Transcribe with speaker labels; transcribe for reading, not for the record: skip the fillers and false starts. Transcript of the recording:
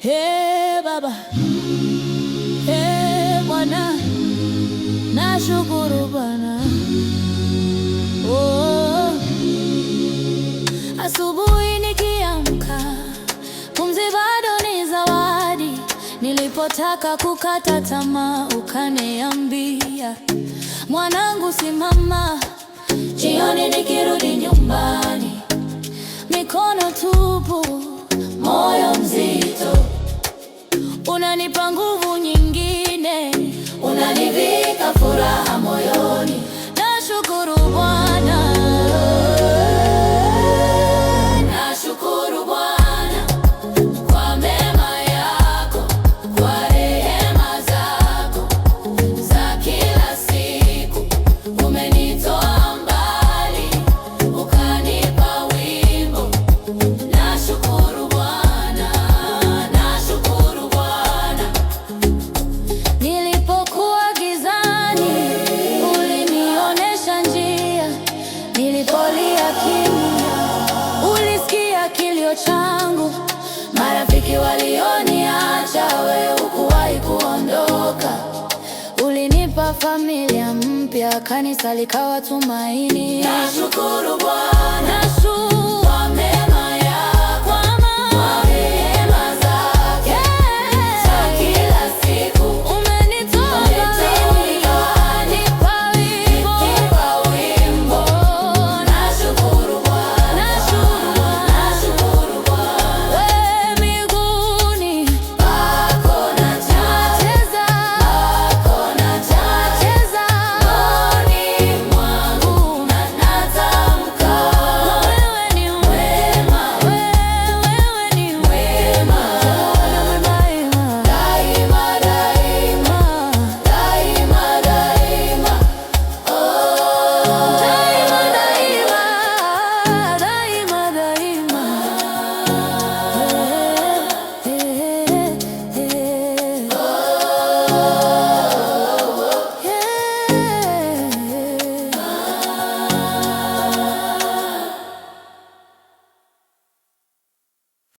Speaker 1: Hey Baba, hey Bwana, nashukuru Bwana. Oh, asubuhi nikiamka, pumzi bado ni zawadi. Nilipotaka kukata tamaa, ukaniambia mwanangu, simama. Jioni nikirudi nyumbani, mikono tupu, moyo mzito, unanipa nguvu nyingine, unanivika furaha moyoni. Nashukuru Bwana, nashukuru Bwana kwa mema yako, kwa rehema zako za kila siku. Umenitoa mbali, ukanipa wimbo. Nashukuru Bwana, nashukuru Bwana. Nilipokuwa gizani, ulinionesha njia. Nilipolia kimya, ulisikia kilio changu. Marafiki walioniacha, wewe hukuwahi kuondoka. Ulinipa familia mpya, kanisa likawa tumaini. Nashukuru Bwana.